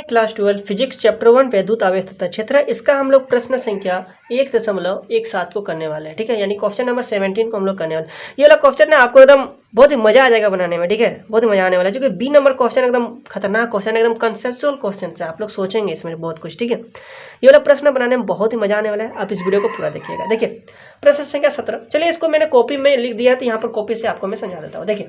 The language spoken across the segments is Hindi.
क्लास 12 फिजिक्स चैप्टर 1 वैद्युत आवेश तथा क्षेत्र। इसका हम लोग प्रश्न संख्या 1.17 को करने वाले हैं। ठीक है, यानी क्वेश्चन नंबर 17 को हम लोग करने वाले। ये वाला क्वेश्चन ना आपको एकदम बहुत ही मजा आ जाएगा बनाने में। ठीक है, बहुत ही मजा आने वाला है, क्योंकि बी नंबर क्वेश्चन एकदम खतरनाक क्वेश्चन, एकदम कंसेप्चुअल क्वेश्चन है। आप लोग सोचेंगे इसमें बहुत कुछ। ठीक है, ये वाला प्रश्न बनाने में बहुत ही मजा आने वाला है। आप इस वीडियो को पूरा देखिएगा। देखिए प्रश्न संख्या 17, चलिए इसको मैंने कॉपी में लिख दिया, तो यहाँ पर कॉपी से आपको मैं समझा देता हूँ। देखिए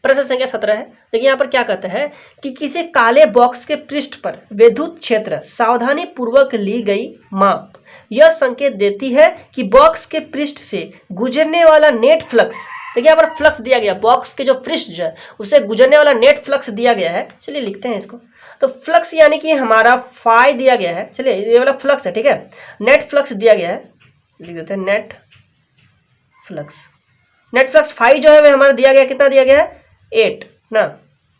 प्रश्न संख्या 17 है। देखिए यहाँ पर क्या कहता है कि किसी काले बॉक्स के पृष्ठ पर विद्युत क्षेत्र सावधानी पूर्वक ली गई माप यह संकेत देती है कि बॉक्स के पृष्ठ से गुजरने वाला नेट फ्लक्स, देखिए यहाँ पर फ्लक्स दिया गया, बॉक्स के जो पृष्ठ जो है उससे गुजरने वाला नेट फ्लक्स दिया गया है। चलिए लिखते हैं इसको। तो फ्लक्स यानी कि हमारा फाई दिया गया है। चलिए ये वाला फ्लक्स है। ठीक है, नेट फ्लक्स दिया गया है, लिख देते हैं net flux. Net flux phi जो है वह हमारा दिया गया, कितना दिया गया है 8 ना।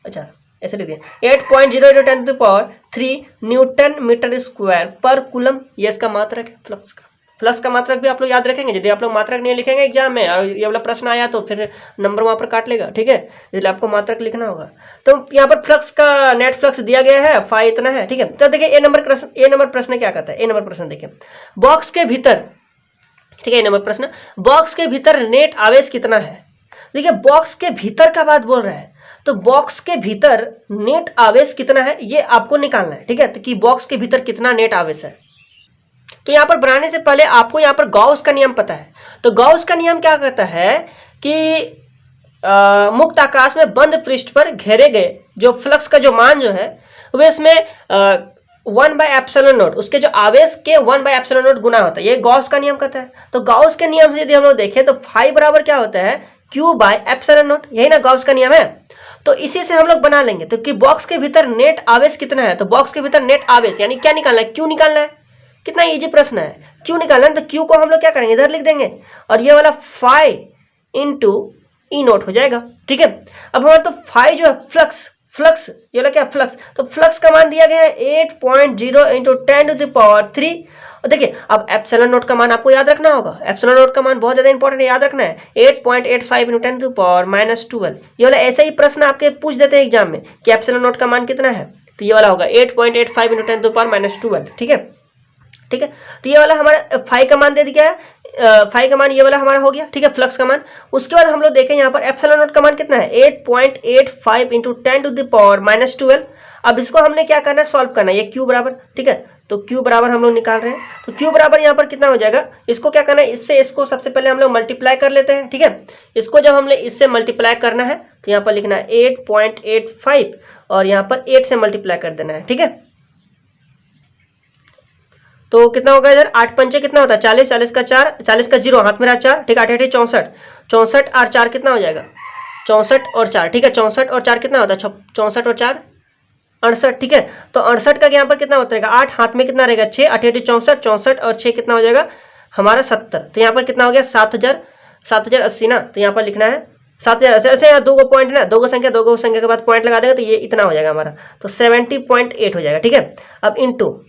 अच्छा ऐसे लिख दिया 8.0×10⁻³ न्यूटन मीटर स्क्वायर पर कूलम। ये इसका मात्रक है फ्लक्स का। फ्लक्स का मात्रक भी आप लोग याद रखेंगे। यदि आप लोग मात्रक नहीं लिखेंगे एग्जाम में और ये वाला प्रश्न आया तो फिर नंबर वहाँ पर काट लेगा। ठीक है, इसलिए आपको मात्रक लिखना होगा। तो यहाँ पर फ्लक्स का नेट फ्लक्स दिया गया है, फाई इतना है। ठीक है, तो देखिए ए नंबर प्रश्न क्या कहता है। ए नंबर प्रश्न देखिए बॉक्स के भीतर, ठीक है, ए नंबर प्रश्न बॉक्स के भीतर नेट आवेश कितना है। देखिए बॉक्स के भीतर का बात बोल रहा है, तो बॉक्स के भीतर नेट आवेश कितना है ये आपको निकालना है। ठीक है, तो कि बॉक्स के भीतर कितना नेट आवेश है। तो यहाँ पर बनाने से पहले आपको यहाँ पर गॉस का नियम पता है। तो गॉस का नियम क्या कहता है कि मुक्त आकाश में बंद पृष्ठ पर घेरे गए जो फ्लक्स का जो मान जो है वह इसमें 1/ε0 उसके जो आवेश के 1/ε0 गुना होता है। ये गॉस का नियम कहता है। तो गॉस के नियम से यदि हम लोग देखें तो फाई बराबर क्या होता है Q/ε0, यही ना गॉस का नियम है। तो इसी से हम लोग बना लेंगे। तो कि बॉक्स के भीतर नेट आवेश कितना है, तो बॉक्स के भीतर नेट आवेश यानी क्या निकालना है, क्यू निकालना है। कितना इजी प्रश्न है, क्यू निकालना है। तो क्यू को हम लोग क्या करेंगे, इधर लिख देंगे और ये वाला फाई इंटू E0 हो जाएगा। ठीक है, अब हमारा तो फाई जो है फ्लक्स ये वाला क्या फ्लक्स, तो फ्लक्स का मान दिया गया है 8.0×10⁻³ और देखिए अब ε0 का मान आपको याद रखना होगा। ε0 का मान बहुत ज्यादा इंपॉर्टेंट है, याद रखना है 8.85×10⁻²। ये वाला ऐसा ही प्रश्न आपके पूछ देते हैं एग्जाम में कि ε0 का मान कितना है, तो ये वाला होगा 8.85×10⁻²। ठीक है, ठीक है, तो ये वाला हमारा फाई का मान दे दिया है। फाई का मान ये वाला हमारा हो गया। ठीक है, फ्लक्स का मान। उसके बाद हम लोग देखें यहाँ पर ε0 का मान कितना है 8.85×10⁻²। अब इसको हमने क्या करना है, सॉल्व करना है। ये क्यू बराबर, ठीक है, तो क्यू बराबर हम लोग निकाल रहे हैं। तो क्यू बराबर यहाँ पर कितना हो जाएगा, इसको क्या करना है, इससे इसको सबसे पहले हम लोग मल्टीप्लाई कर लेते हैं। ठीक है, इसको जब हमने इससे मल्टीप्लाई करना है तो यहाँ पर लिखना है 8.85 और यहाँ पर 8 से मल्टीप्लाई कर देना है। ठीक है, तो कितना होगा इधर 8 पंचे कितना होता है 40, 40 का 4, 40 का 0 हाथ में रहा 4। ठीक है, 8 8 64, 64 और 4 कितना हो जाएगा 64 और 4। ठीक है, 64 और 4 कितना होता है 64 और 4 68। ठीक है, तो 68 का यहाँ पर कितना होता है 8, हाथ में कितना रहेगा 6, 8 8 64, 64 और 6 कितना हो जाएगा हमारा 70। तो यहाँ पर कितना हो गया 7080 ना। तो यहाँ पर लिखना है 7080। ऐसे यहाँ दो पॉइंट ना, दो संख्या के बाद पॉइंट लगा देगा तो ये इतना हो जाएगा हमारा, तो 70.8 हो जाएगा। ठीक है, अब इंटू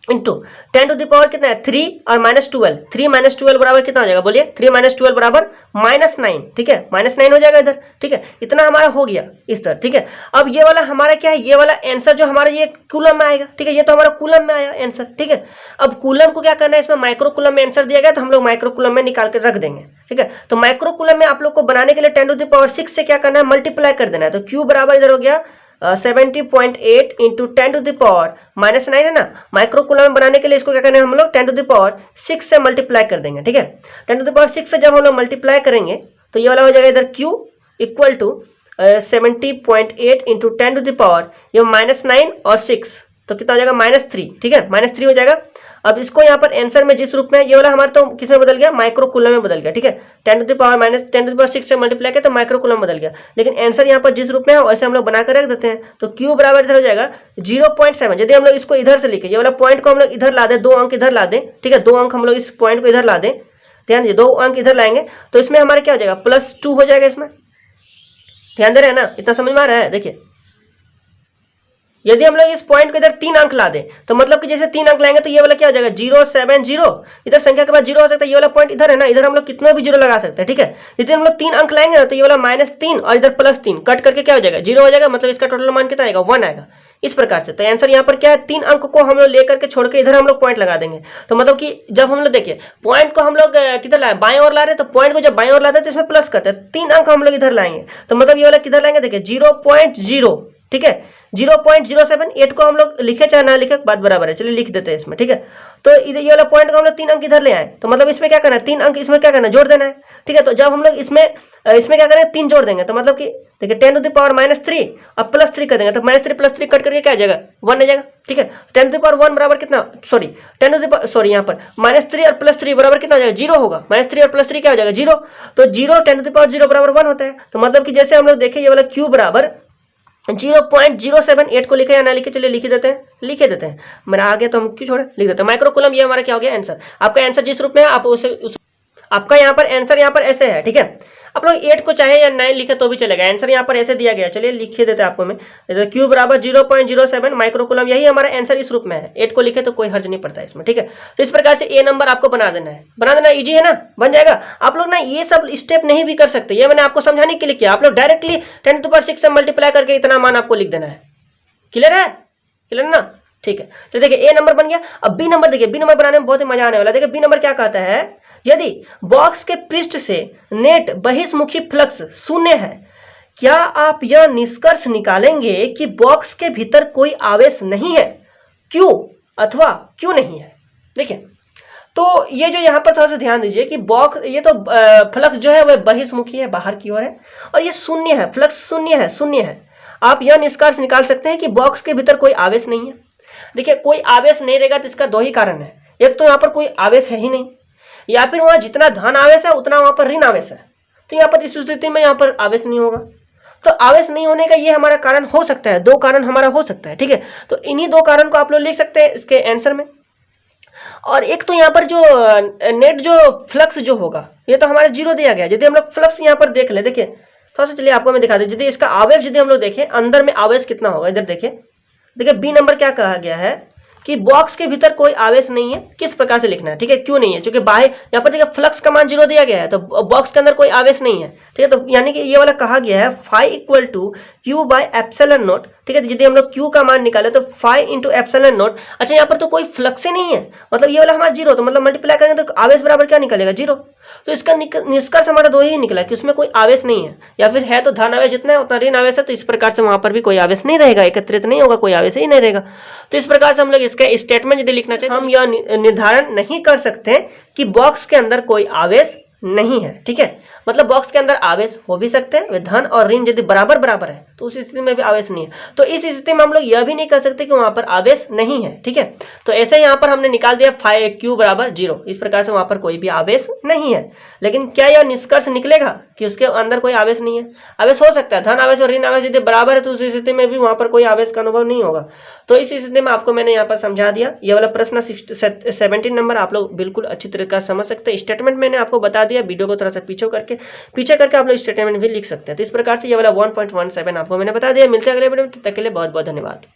10⁻³ कितना है 3 और -12, 3 - 12 बराबर कितना हो जाएगा बोलिए, 3 - 12 बराबर -9। ठीक है, -9 हो जाएगा इधर। ठीक है, इतना हमारा हो गया इस तरह। ठीक है, अब ये वाला हमारा क्या है, ये वाला आंसर जो हमारा ये कूलम में आएगा। ठीक है, ये तो हमारा कूलम में आया आंसर। ठीक है, अब कूलम को क्या करना है, इसमें माइक्रो कूलम में आंसर दिया गया तो हम लोग माइक्रो कूलम में निकाल कर रख देंगे। ठीक है, तो माइक्रो कूलम में आप लोग को बनाने के लिए 10⁻6 से क्या करना है, मल्टीप्लाई कर देना है। तो क्यू बराबर इधर हो गया 70.8 इंटू 10⁻⁻9 है ना। माइक्रो कूलम में बनाने के लिए इसको क्या करना है, हम लोग 10⁻6 से मल्टीप्लाई कर देंगे। ठीक है, 10⁻6 से जब हम लोग मल्टीप्लाई करेंगे तो ये वाला हो जाएगा इधर Q इक्वल टू 70.8 इंटू 10⁻, ये -9 और 6 तो कितना हो जाएगा -3। ठीक है, -3 हो जाएगा। अब इसको यहाँ पर आंसर में जिस रूप में, ये वाला हमारा तो किस में बदल गया, माइक्रो कूलम में बदल गया। ठीक है, 10⁻6 से मल्टीप्लाई किया तो माइक्रो कूलम बदल गया, लेकिन आंसर यहाँ पर जिस रूप में है वैसे हम लोग बनाकर रख देते हैं। तो क्यू बराबर इधर हो जाएगा 0.7। यदि हम लोग इसको इधर से लिखे, ये वाला पॉइंट को हम लोग इधर ला दें, 2 अंक इधर ला दें। ठीक है, 2 अंक हम लोग इस पॉइंट को इधर ला दें, ध्यान दीजिए 2 अंक इधर लाएंगे तो इसमें हमारा क्या हो जाएगा +2 हो जाएगा। इसमें ध्यान दे रहे हैं ना, इतना समझ में आ रहा है। देखिए यदि हम लोग इस पॉइंट को इधर 3 अंक ला दें तो मतलब कि जैसे 3 अंक लाएंगे तो ये वाला क्या हो जाएगा 070, इधर संख्या के बाद 0 हो सकता है। ये वाला पॉइंट इधर है ना, इधर हम लोग कितना भी 0 लगा सकते हैं। ठीक है, यदि हम लोग 3 अंक लाएंगे ना तो ये वाला -3 और इधर +3 कट करके क्या हो जाएगा 0 हो जाएगा, मतलब इसका टोटल मान कितना आएगा 1 आएगा। इस प्रकार से। तो आंसर यहाँ पर क्या है, 3 अंक को हम लोग लेकर के छोड़ के इधर हम लोग पॉइंट लगा देंगे। तो मतलब कि जब हम लोग देखिए पॉइंट को हम लोग किधर लाए, बाएं ओर ला रहे हैं, तो पॉइंट को जब बाएं ओर लाते हैं तो इसमें प्लस करते हैं, 3 अंक हम लोग इधर लाएंगे। तो मतलब ये वाला किधर लाएंगे, देखिए 0.0, ठीक है 0.078 को हम लोग लिखे चाहे ना लिखे बात बराबर है, चलिए लिख देते हैं इसमें, ठीक है। तो इधर ये वाला पॉइंट को हम लोग 3 अंक इधर ले आए, तो मतलब इसमें क्या करना है, 3 अंक इसमें क्या करना है, जोड़ देना है, ठीक है। तो जब हम लोग इसमें क्या करेंगे, 3 जोड़ देंगे, तो मतलब कि देखिए 10⁻³ अब +3 कर देंगे, तो -3 + 3 कट करके क्या आ जाएगा, 1 आ जाएगा, ठीक है। 10⁻1 बराबर कितना, यहाँ पर -3 और +3 बराबर कितना हो जाएगा, 0 होगा, -3 और +3 क्या हो जाएगा, 0। तो 10⁻0 बराबर 1 होता है। तो मतलब कि जैसे हम लोग देखें ये वाला Q बराबर 0.078 को लिखे या ना लिखे, चलिए लिख देते हैं, लिखे देते हैं, मेरा आ गया तो हम क्यों छोड़े, लिख देते हैं माइक्रो कूलम। ये हमारा क्या हो गया आंसर। आपका आंसर जिस रूप में है आप उसे आपका यहाँ पर आंसर यहाँ पर ऐसे है, ठीक है। आप लोग 8 को चाहे या 9 लिखे तो भी चलेगा, आंसर यहाँ पर ऐसे दिया गया। चलिए लिखे देते हैं आपको मैं, जैसे Q बराबर 0.07 माइक्रोकूलम, यही हमारा आंसर इस रूप में है। 8 को लिखे तो कोई हर्ज नहीं पड़ता इसमें, ठीक है। तो इस प्रकार से ए नंबर आपको बना देना है, बना देना इजी है ना, बन जाएगा। आप लोग ना ये सब स्टेप नहीं भी कर सकते, ये मैंने आपको समझाने के लिए किया। आप लोग डायरेक्टली 10⁻6 से मल्टीप्लाई करके इतना मान आपको लिख देना है। क्लियर है, क्लियर ना, ठीक है। तो देखिए ए नंबर बन गया। अब बी नंबर देखिए, बी नंबर बनाने में बहुत ही मजा आने वाला है। देखिए बी नंबर क्या कहता है, यदि बॉक्स के पृष्ठ से नेट बहिर्मुखी फ्लक्स शून्य है, क्या आप यह निष्कर्ष निकालेंगे कि बॉक्स के भीतर कोई आवेश नहीं है, क्यों अथवा क्यों नहीं है। देखिए तो ये जो यहाँ पर थोड़ा सा ध्यान दीजिए कि बॉक्स, ये तो फ्लक्स जो है वह बहिर्मुखी है, बाहर की ओर है, और ये शून्य है, फ्लक्स शून्य है। आप यह निष्कर्ष निकाल सकते हैं कि बॉक्स के भीतर कोई आवेश नहीं है। देखिए कोई आवेश नहीं रहेगा तो इसका 2 ही कारण है, एक तो यहाँ पर कोई आवेश है ही नहीं, या फिर वहां जितना धन आवेश है उतना वहां पर ऋण आवेश है। तो यहाँ पर इस स्थिति में यहाँ पर आवेश नहीं होगा। तो आवेश नहीं होने का ये हमारा कारण हो सकता है, 2 कारण हमारा हो सकता है, ठीक है। तो इन्हीं 2 कारण को आप लोग लिख सकते हैं इसके आंसर में। और एक तो यहाँ पर जो नेट जो फ्लक्स जो होगा ये तो हमारा 0 दिया गया। यदि हम लोग फ्लक्स यहाँ पर देख ले, देखिए थोड़ा सा, चलिए आपको मैं दिखा दूं, यदि इसका आवेश यदि हम लोग देखें अंदर में आवेश कितना होगा, इधर देखिए बी नंबर क्या कहा गया है कि बॉक्स के भीतर कोई आवेश नहीं है। किस प्रकार से लिखना है, ठीक है, क्यों नहीं है, क्योंकि बाहर यहाँ पर देखिए फ्लक्स का मान 0 दिया गया है, तो बॉक्स के अंदर कोई आवेश नहीं है, ठीक है। तो यानी कि ये वाला कहा गया है फाई इक्वल टू Q/ε0, ठीक है। यदि हम लोग Q का मान निकाले तो फाई इंटू ε0। अच्छा यहाँ पर तो कोई फ्लक्स ही नहीं है, मतलब ये वाला हमारा 0, तो मतलब मल्टीप्लाई करेंगे तो आवेश बराबर क्या निकलेगा, 0। तो इसका निष्कर्ष हमारा 2 ही निकला कि उसमें कोई आवेश नहीं है, या फिर है तो धन आवेश जितना है उतना ऋण आवेश है। तो इस प्रकार से वहां पर भी कोई आवेश नहीं रहेगा, एकत्रित नहीं होगा, कोई आवेश ही नहीं रहेगा। तो इस प्रकार से हम लोग इसका स्टेटमेंट यदि लिखना चाहिए, हम यह निर्धारण नहीं कर सकते कि बॉक्स के अंदर कोई आवेश नहीं है, ठीक है। मतलब बॉक्स के अंदर आवेश हो भी सकते हैं, वे धन और ऋण यदि बराबर है तो उस स्थिति में भी आवेश नहीं है। तो इस स्थिति में हम लोग यह भी नहीं कर सकते कि वहां पर आवेश नहीं है, ठीक है। तो ऐसे यहाँ पर हमने निकाल दिया Q बराबर 0, इस प्रकार से वहां पर कोई भी आवेश नहीं है। लेकिन क्या यह निष्कर्ष निकलेगा कि उसके अंदर कोई आवेश नहीं है? आवेश हो सकता है, धन आवेश और ऋण आवेश यदि बराबर है तो उस स्थिति में भी वहां पर कोई आवेश का अनुभव नहीं होगा। तो इस स्थिति में आपको मैंने यहाँ पर समझा दिया। ये वाला प्रश्न 17 नंबर आप लोग बिल्कुल अच्छी तरीके से समझ सकते हैं। स्टेटमेंट मैंने आपको बता दिया, वीडियो को थोड़ा सा पीछे करके आप लोग स्टेटमेंट भी लिख सकते हैं। तो इस प्रकार से ये वाला 1.17 आपको मैंने बता दिया। मिलते हैं अगले वीडियो में, तब तक के लिए बहुत बहुत धन्यवाद।